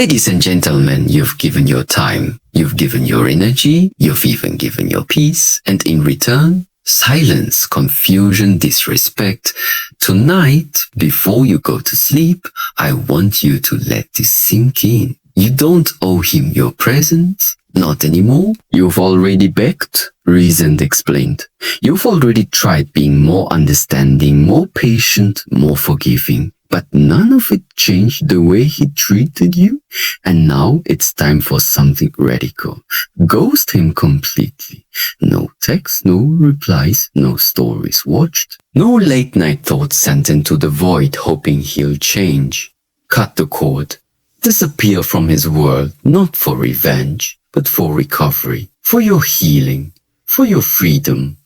Ladies and gentlemen, you've given your time, you've given your energy, you've even given your peace, and in return, silence, confusion, disrespect. Tonight, before you go to sleep, I want you to let this sink in. You don't owe him your presence, not anymore. You've already begged, reasoned, explained. You've already tried being more understanding, more patient, more forgiving. But none of it changed the way he treated you. And now it's time for something radical. Ghost him completely. No texts, no replies, no stories watched. No late night thoughts sent into the void hoping he'll change. Cut the cord. Disappear from his world, not for revenge, but for recovery, for your healing, for your freedom.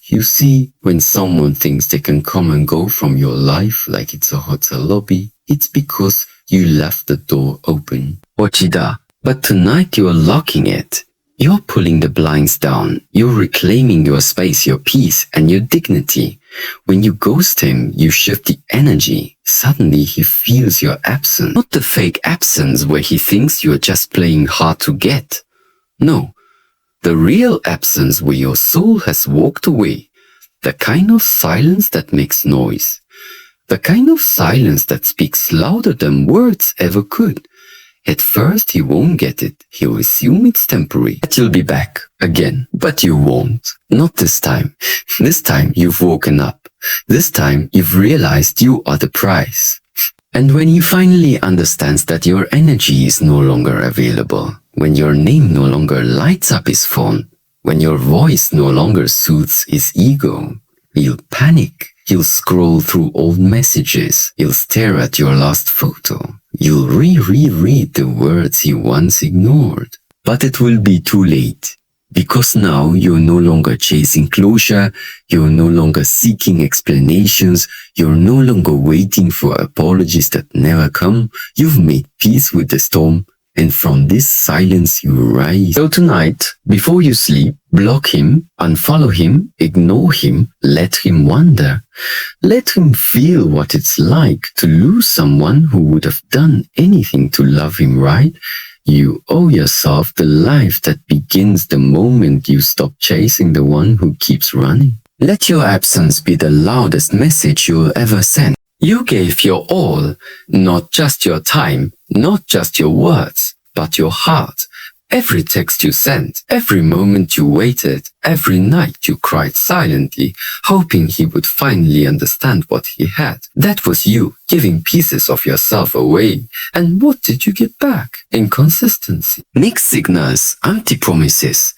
You see, when someone thinks they can come and go from your life like it's a hotel lobby, it's because you left the door open. Ochida. But tonight you're locking it. You're pulling the blinds down. You're reclaiming your space, your peace, and your dignity. When you ghost him, you shift the energy. Suddenly he feels your absence. Not the fake absence where he thinks you're just playing hard to get. No. The real absence where your soul has walked away. The kind of silence that makes noise. The kind of silence that speaks louder than words ever could. At first he won't get it. He'll assume it's temporary. That you'll be back again. But you won't. Not this time. This time you've woken up. This time you've realized you are the prize. And when he finally understands that your energy is no longer available, when your name no longer lights up his phone, when your voice no longer soothes his ego, he'll panic. He'll scroll through old messages. He'll stare at your last photo. You'll reread the words he once ignored. But it will be too late. Because now you're no longer chasing closure, you're no longer seeking explanations, you're no longer waiting for apologies that never come. You've made peace with the storm, and from this silence you rise. So tonight, before you sleep, block him, unfollow him, ignore him, let him wander. Let him feel what it's like to lose someone who would have done anything to love him, right? You owe yourself the life that begins the moment you stop chasing the one who keeps running. Let your absence be the loudest message you'll ever send. You gave your all, not just your time, not just your words, but your heart. Every text you sent, every moment you waited, every night you cried silently, hoping he would finally understand what he had. That was you, giving pieces of yourself away. And what did you get back? Inconsistency. Mixed signals, empty promises.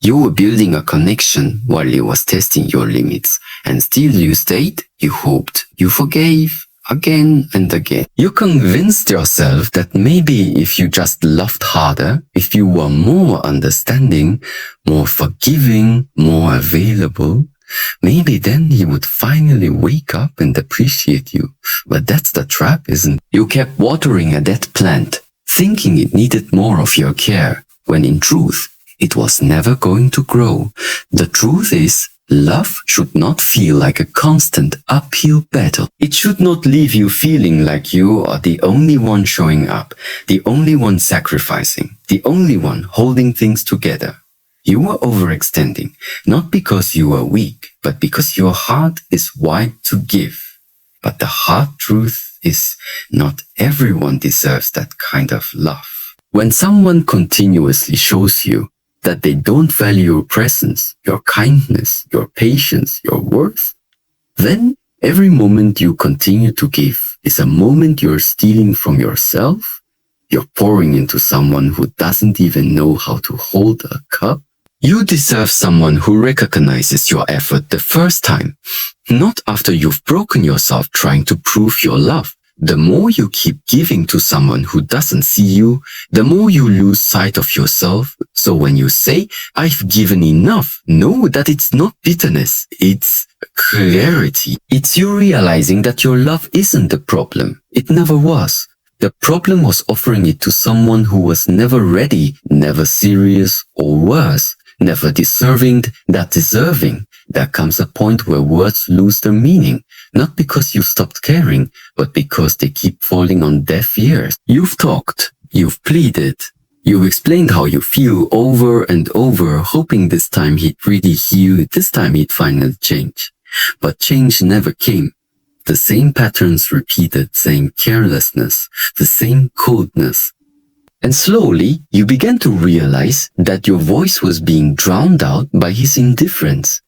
You were building a connection while he was testing your limits. And still you stayed, you hoped, you forgave. Again and again. You convinced yourself that maybe if you just loved harder, if you were more understanding, more forgiving, more available, maybe then he would finally wake up and appreciate you. But that's the trap, isn't it? You kept watering a dead plant, thinking it needed more of your care, when in truth, it was never going to grow. The truth is, love should not feel like a constant uphill battle. It should not leave you feeling like you are the only one showing up, the only one sacrificing, the only one holding things together. You were overextending, not because you were weak, but because your heart is wide to give. But the hard truth is, not everyone deserves that kind of love. When someone continuously shows you that they don't value your presence, your kindness, your patience, your worth, then every moment you continue to give is a moment you're stealing from yourself. You're pouring into someone who doesn't even know how to hold a cup. You deserve someone who recognizes your effort the first time, not after you've broken yourself trying to prove your love. The more you keep giving to someone who doesn't see you, the more you lose sight of yourself. So when you say, I've given enough, know that it's not bitterness, it's clarity. It's you realizing that your love isn't the problem. It never was. The problem was offering it to someone who was never ready, never serious, or worse, never deserving that deserving. There comes a point where words lose their meaning, not because you stopped caring, but because they keep falling on deaf ears. You've talked, You've pleaded. You've explained how you feel over and over, hoping this time he'd really heal, this time he'd finally change. But change never came. The same patterns repeated, same carelessness, the same coldness. And slowly, you began to realize that your voice was being drowned out by his indifference.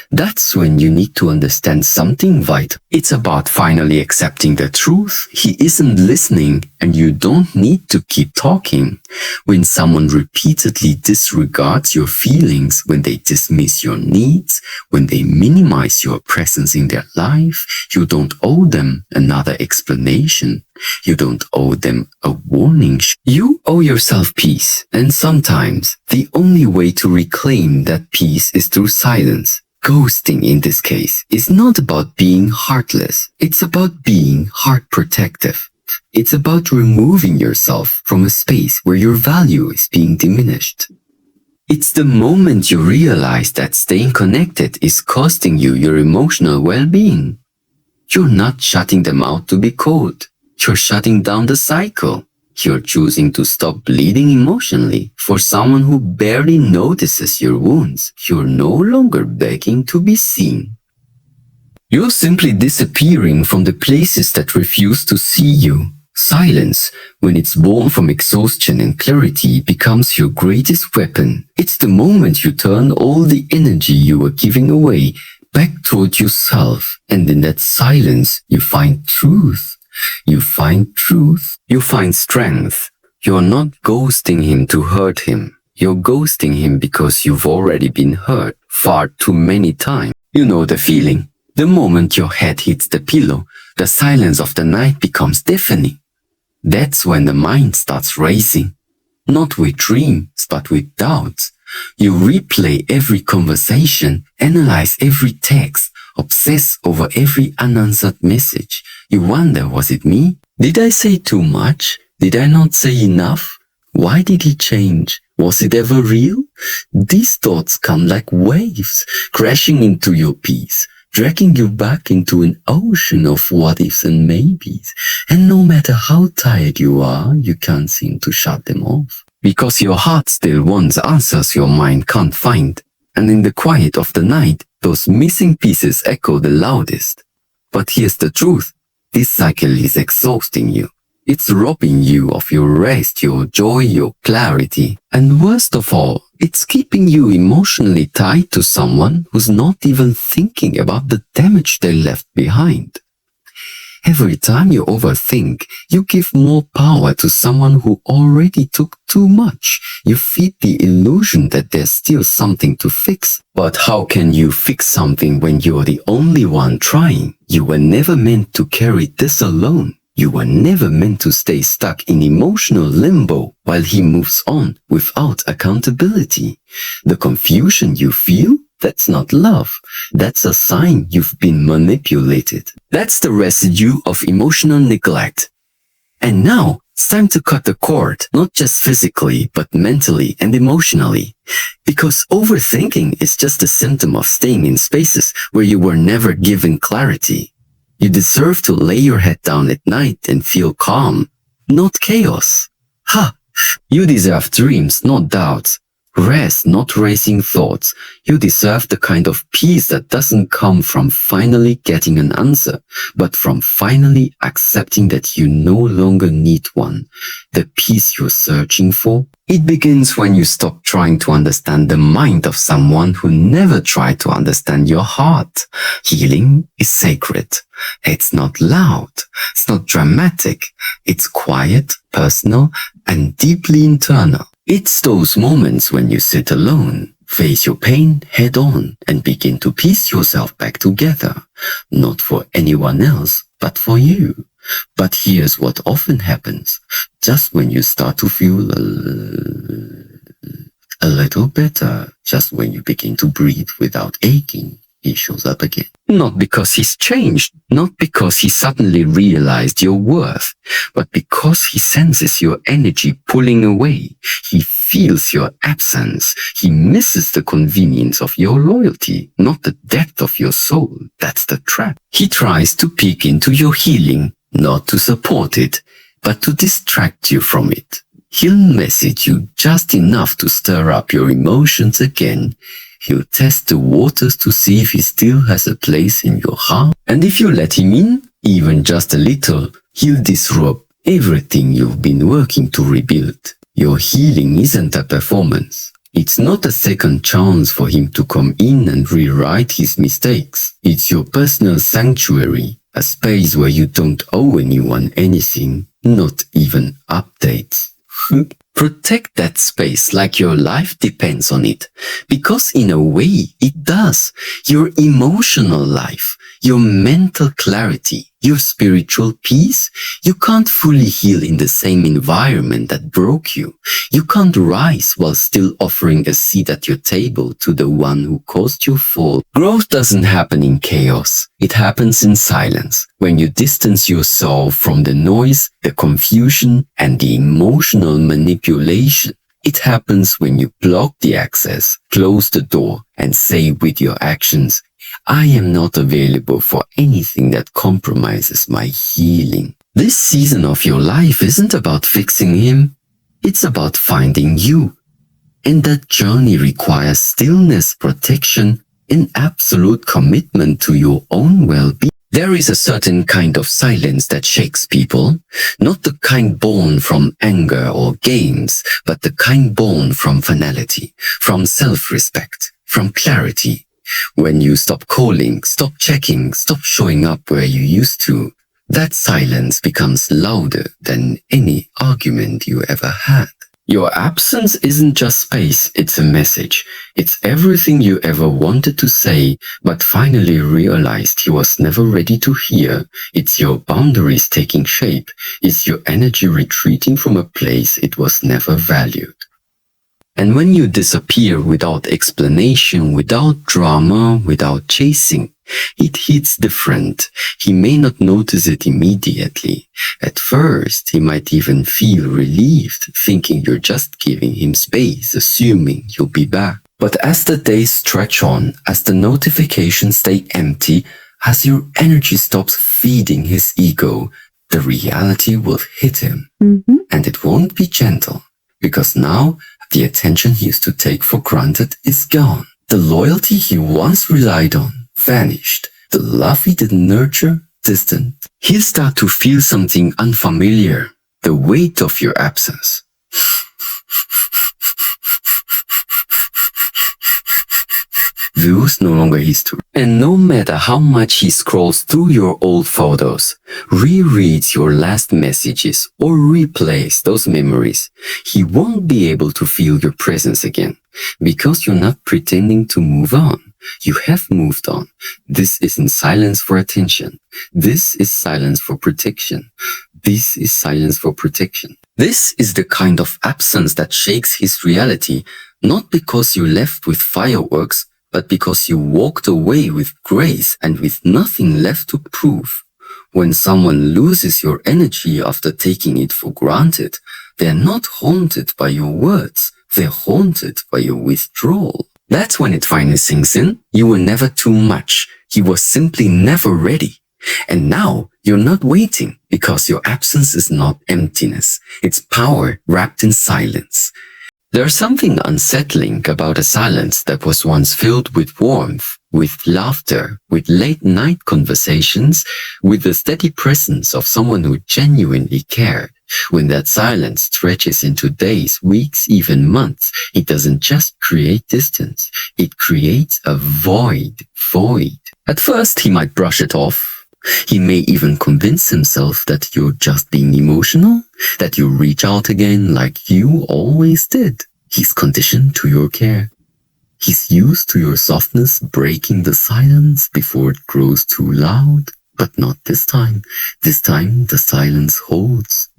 That's when you need to understand something vital. It's about finally accepting the truth. He isn't listening, and you don't need to keep talking. When someone repeatedly disregards your feelings, when they dismiss your needs, when they minimize your presence in their life, you don't owe them another explanation. You don't owe them a warning. You owe yourself peace, and sometimes the only way to reclaim that peace is through silence. Ghosting in this case is not about being heartless. It's about being heart protective. It's about removing yourself from a space where your value is being diminished. It's the moment you realize that staying connected is costing you your emotional well-being. You're not shutting them out to be cold. You're shutting down the cycle. You're choosing to stop bleeding emotionally for someone who barely notices your wounds. You're no longer begging to be seen. You're simply disappearing from the places that refuse to see you. Silence, when it's born from exhaustion and clarity, becomes your greatest weapon. It's the moment you turn all the energy you were giving away back toward yourself, and in that silence you find truth. You find truth. You find strength. You're not ghosting him to hurt him. You're ghosting him because you've already been hurt far too many times. You know the feeling. The moment your head hits the pillow, the silence of the night becomes deafening. That's when the mind starts racing. Not with dreams, but with doubts. You replay every conversation, analyze every text, obsess over every unanswered message. You wonder, was it me? Did I say too much? Did I not say enough? Why did he change? Was it ever real? These thoughts come like waves, crashing into your peace, dragging you back into an ocean of what ifs and maybes. And no matter how tired you are, you can't seem to shut them off. Because your heart still wants answers your mind can't find. And in the quiet of the night, those missing pieces echo the loudest. But here's the truth. This cycle is exhausting you. It's robbing you of your rest, your joy, your clarity. And worst of all, it's keeping you emotionally tied to someone who's not even thinking about the damage they left behind. Every time you overthink, you give more power to someone who already took too much. You feed the illusion that there's still something to fix. But how can you fix something when you're the only one trying? You were never meant to carry this alone. You were never meant to stay stuck in emotional limbo while he moves on without accountability. The confusion you feel? That's not love. That's a sign you've been manipulated. That's the residue of emotional neglect. And now, it's time to cut the cord, not just physically, but mentally and emotionally. Because overthinking is just a symptom of staying in spaces where you were never given clarity. You deserve to lay your head down at night and feel calm, not chaos. You deserve dreams, not doubts. Rest, not racing thoughts. You deserve the kind of peace that doesn't come from finally getting an answer, but from finally accepting that you no longer need one. The peace you're searching for, it begins when you stop trying to understand the mind of someone who never tried to understand your heart. Healing is sacred. It's not loud. It's not dramatic. It's quiet, personal, and deeply internal. It's those moments when you sit alone, face your pain head on, and begin to piece yourself back together. Not for anyone else, but for you. But here's what often happens. Just when you start to feel a little better, just when you begin to breathe without aching, he shows up again. Not because he's changed, not because he suddenly realized your worth, but because he senses your energy pulling away. He feels your absence. He misses the convenience of your loyalty, not the depth of your soul. That's the trap. He tries to peek into your healing, not to support it, but to distract you from it. He'll message you just enough to stir up your emotions again. He'll test the waters to see if he still has a place in your heart. And if you let him in, even just a little, he'll disrupt everything you've been working to rebuild. Your healing isn't a performance. It's not a second chance for him to come in and rewrite his mistakes. It's your personal sanctuary, a space where you don't owe anyone anything, not even updates. Protect that space like your life depends on it, because in a way it does. Your emotional life, your mental clarity, your spiritual peace, you can't fully heal in the same environment that broke you. You can't rise while still offering a seat at your table to the one who caused your fall. Growth doesn't happen in chaos. It happens in silence, when you distance yourself from the noise, the confusion, and the emotional manipulation. It happens when you block the access, close the door, and say with your actions, I am not available for anything that compromises my healing. This season of your life isn't about fixing him. It's about finding you. And that journey requires stillness, protection, and absolute commitment to your own well-being. There is a certain kind of silence that shakes people, not the kind born from anger or games, but the kind born from finality, from self-respect, from clarity. When you stop calling, stop checking, stop showing up where you used to, that silence becomes louder than any argument you ever had. Your absence isn't just space, it's a message. It's everything you ever wanted to say, but finally realized you was never ready to hear. It's your boundaries taking shape. It's your energy retreating from a place it was never valued. And when you disappear without explanation, without drama, without chasing, it hits different. He may not notice it immediately. At first, he might even feel relieved, thinking you're just giving him space, assuming you'll be back. But as the days stretch on, as the notifications stay empty, as your energy stops feeding his ego, the reality will hit him. And it won't be gentle, because now the attention he used to take for granted is gone. The loyalty he once relied on vanished. The love he didn't nurture, distant. He'll start to feel something unfamiliar, the weight of your absence. Views no longer history. And no matter how much he scrolls through your old photos, rereads your last messages, or replays those memories, he won't be able to feel your presence again, because you're not pretending to move on. You have moved on. This isn't silence for attention. This is silence for protection. This is silence for protection. This is the kind of absence that shakes his reality, not because you left with fireworks, but because you walked away with grace and with nothing left to prove. When someone loses your energy after taking it for granted, they're not haunted by your words, they're haunted by your withdrawal. That's when it finally sinks in. You were never too much. He was simply never ready. And now you're not waiting, because your absence is not emptiness. It's power wrapped in silence. There's something unsettling about a silence that was once filled with warmth, with laughter, with late-night conversations, with the steady presence of someone who genuinely cared. When that silence stretches into days, weeks, even months, it doesn't just create distance. It creates a void. At first, he might brush it off. He may even convince himself that you're just being emotional, that you reach out again like you always did. He's conditioned to your care. He's used to your softness breaking the silence before it grows too loud. But not this time. This time, the silence holds.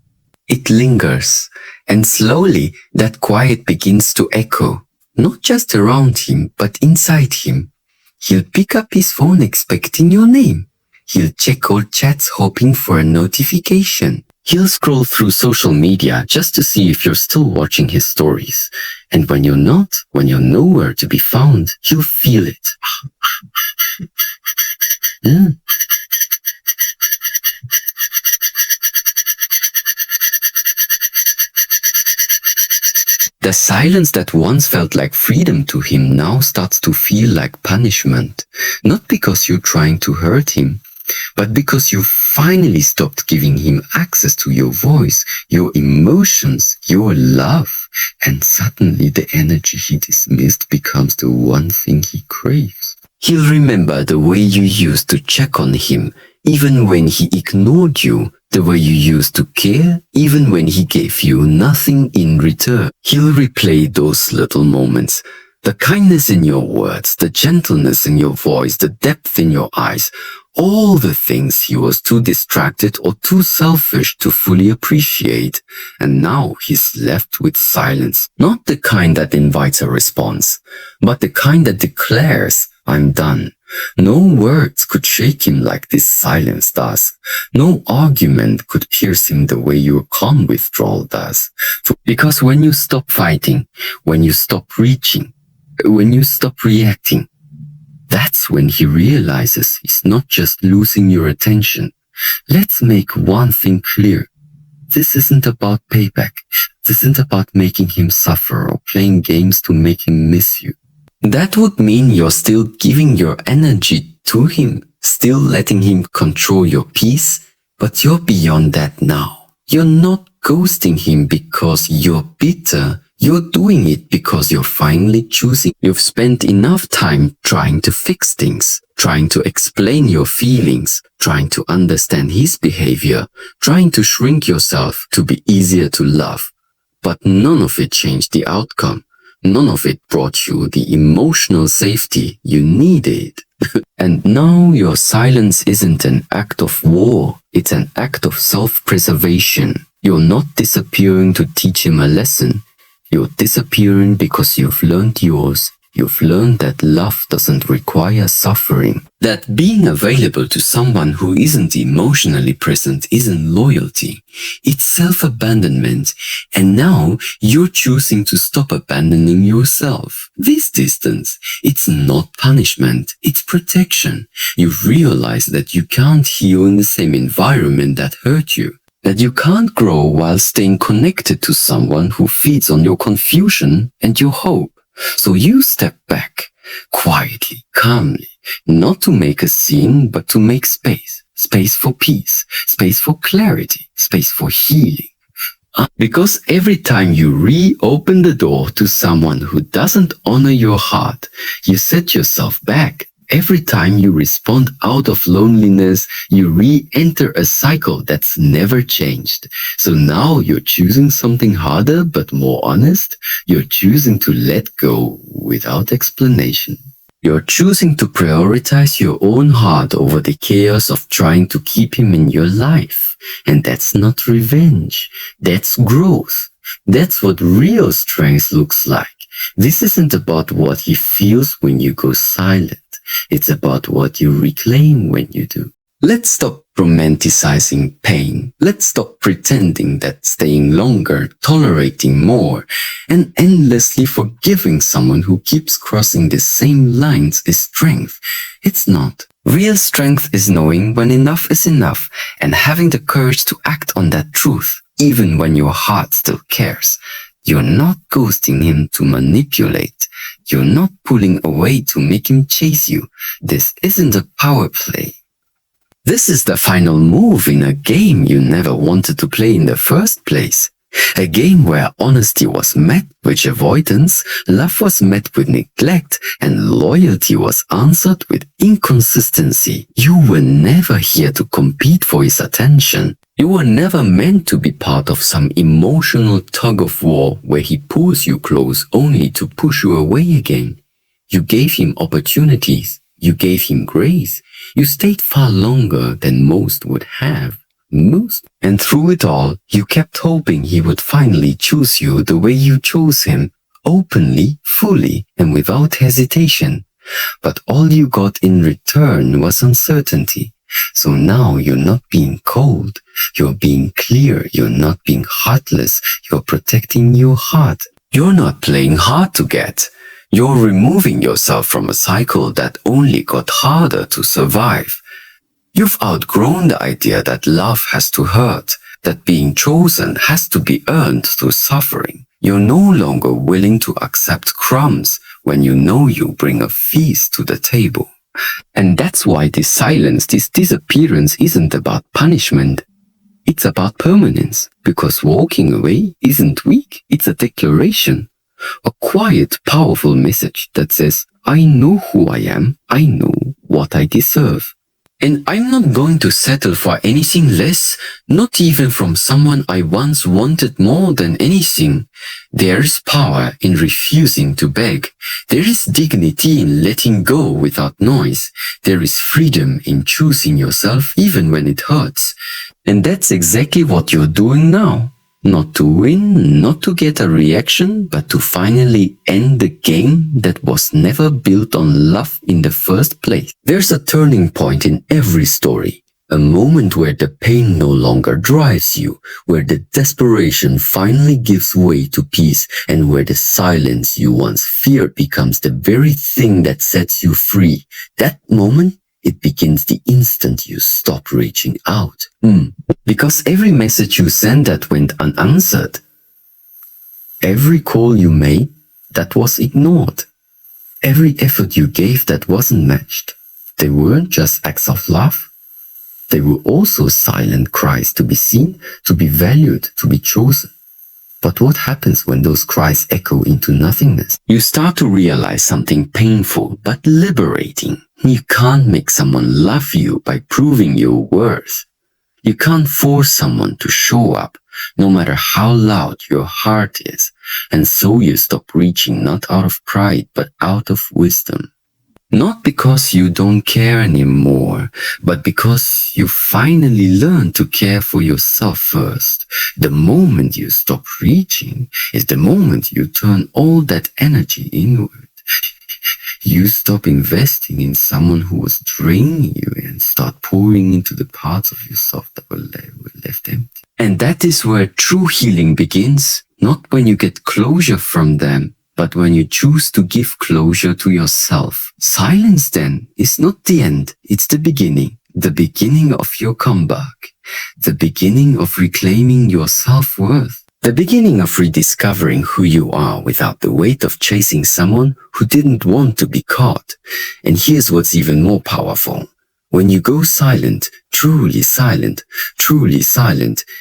It lingers, and slowly that quiet begins to echo, not just around him, but inside him. He'll pick up his phone expecting your name. He'll check old chats hoping for a notification. He'll scroll through social media just to see if you're still watching his stories. And when you're not, when you're nowhere to be found, you'll feel it. The silence that once felt like freedom to him now starts to feel like punishment. Not because you're trying to hurt him, but because you finally stopped giving him access to your voice, your emotions, your love, and suddenly the energy he dismissed becomes the one thing he craves. He'll remember the way you used to check on him, even when he ignored you, the way you used to care, even when he gave you nothing in return. He'll replay those little moments. The kindness in your words, the gentleness in your voice, the depth in your eyes, all the things he was too distracted or too selfish to fully appreciate. And now he's left with silence. Not the kind that invites a response, but the kind that declares, I'm done. No words could shake him like this silence does. No argument could pierce him the way your calm withdrawal does. Because when you stop fighting, when you stop reaching, when you stop reacting, that's when he realizes he's not just losing your attention. Let's make one thing clear. This isn't about payback. This isn't about making him suffer or playing games to make him miss you. That would mean you're still giving your energy to him, still letting him control your peace, but you're beyond that now. You're not ghosting him because you're bitter. You're doing it because you're finally choosing. You've spent enough time trying to fix things, trying to explain your feelings, trying to understand his behavior, trying to shrink yourself to be easier to love. But none of it changed the outcome. None of it brought you the emotional safety you needed. And now your silence isn't an act of war, it's an act of self-preservation. You're not disappearing to teach him a lesson. You're disappearing because you've learned yours. You've learned that love doesn't require suffering. That being available to someone who isn't emotionally present isn't loyalty. It's self-abandonment. And now you're choosing to stop abandoning yourself. This distance, it's not punishment. It's protection. You've realized that you can't heal in the same environment that hurt you. That you can't grow while staying connected to someone who feeds on your confusion and your hope. So you step back, quietly, calmly, not to make a scene, but to make space. Space for peace, space for clarity, space for healing. Because every time you reopen the door to someone who doesn't honor your heart, you set yourself back. Every time you respond out of loneliness, you re-enter a cycle that's never changed. So now you're choosing something harder but more honest. You're choosing to let go without explanation. You're choosing to prioritize your own heart over the chaos of trying to keep him in your life. And that's not revenge. That's growth. That's what real strength looks like. This isn't about what he feels when you go silent. It's about what you reclaim when you do. Let's stop romanticizing pain. Let's stop pretending that staying longer, tolerating more, and endlessly forgiving someone who keeps crossing the same lines is strength. It's not. Real strength is knowing when enough is enough and having the courage to act on that truth, even when your heart still cares. You're not ghosting him to manipulate. You're not pulling away to make him chase you. This isn't a power play. This is the final move in a game you never wanted to play in the first place. A game where honesty was met with avoidance, love was met with neglect, and loyalty was answered with inconsistency. You were never here to compete for his attention. You were never meant to be part of some emotional tug of war where he pulls you close only to push you away again. You gave him opportunities. You gave him grace. You stayed far longer than most would have. And through it all, you kept hoping he would finally choose you the way you chose him, openly, fully, and without hesitation. But all you got in return was uncertainty. So now you're not being cold, you're being clear, you're not being heartless, you're protecting your heart. You're not playing hard to get. You're removing yourself from a cycle that only got harder to survive. You've outgrown the idea that love has to hurt, that being chosen has to be earned through suffering. You're no longer willing to accept crumbs when you know you bring a feast to the table. And that's why this silence, this disappearance isn't about punishment. It's about permanence. Because walking away isn't weak, it's a declaration. A quiet, powerful message that says, I know who I am, I know what I deserve. And I'm not going to settle for anything less, not even from someone I once wanted more than anything. There is power in refusing to beg. There is dignity in letting go without noise. There is freedom in choosing yourself even when it hurts. And that's exactly what you're doing now. Not to win, not to get a reaction, but to finally end the game that was never built on love in the first place. There's a turning point in every story. A moment where the pain no longer drives you, where the desperation finally gives way to peace, and where the silence you once feared becomes the very thing that sets you free. That moment, it begins the instant you stop reaching out. Because every message you sent that went unanswered, every call you made that was ignored, every effort you gave that wasn't matched, they weren't just acts of love. They were also silent cries to be seen, to be valued, to be chosen. But what happens when those cries echo into nothingness? You start to realize something painful but liberating. You can't make someone love you by proving your worth. You can't force someone to show up, no matter how loud your heart is. And so you stop reaching not out of pride, but out of wisdom. Not because you don't care anymore, but because you finally learn to care for yourself first. The moment you stop reaching is the moment you turn all that energy inward. You stop investing in someone who was draining you and start pouring into the parts of yourself that were left empty. And that is where true healing begins, not when you get closure from them, but when you choose to give closure to yourself. Silence then is not the end, it's the beginning of your comeback, the beginning of reclaiming your self-worth, the beginning of rediscovering who you are without the weight of chasing someone who didn't want to be caught. And here's what's even more powerful. When you go silent, truly silent,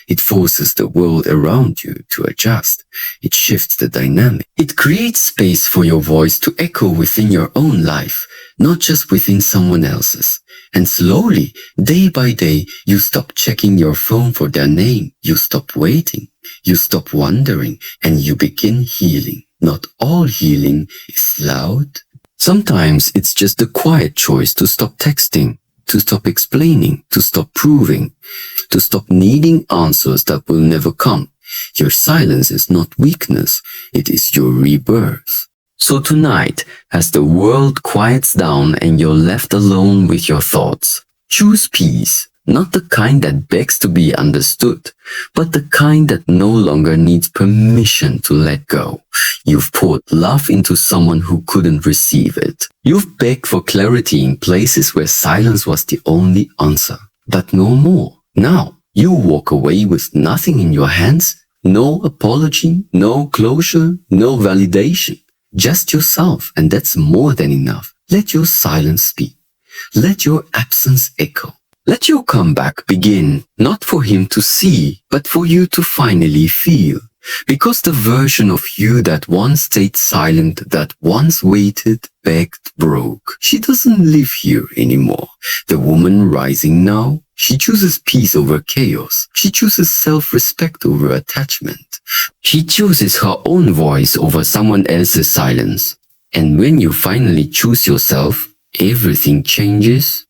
it forces the world around you to adjust. It shifts the dynamic. It creates space for your voice to echo within your own life, not just within someone else's. And slowly, day by day, you stop checking your phone for their name. You stop waiting. You stop wondering, and you begin healing. Not all healing is loud. Sometimes it's just a quiet choice to stop texting, to stop explaining, to stop proving, to stop needing answers that will never come. Your silence is not weakness, it is your rebirth. So tonight, as the world quiets down and you're left alone with your thoughts, choose peace. Not the kind that begs to be understood, but the kind that no longer needs permission to let go. You've poured love into someone who couldn't receive it. You've begged for clarity in places where silence was the only answer, but no more. Now, you walk away with nothing in your hands, no apology, no closure, no validation, just yourself, and that's more than enough. Let your silence speak. Let your absence echo. Let your comeback begin, not for him to see, but for you to finally feel. Because the version of you that once stayed silent, that once waited, begged, broke, she doesn't live here anymore. The woman rising now, she chooses peace over chaos. She chooses self-respect over attachment. She chooses her own voice over someone else's silence. And when you finally choose yourself, everything changes.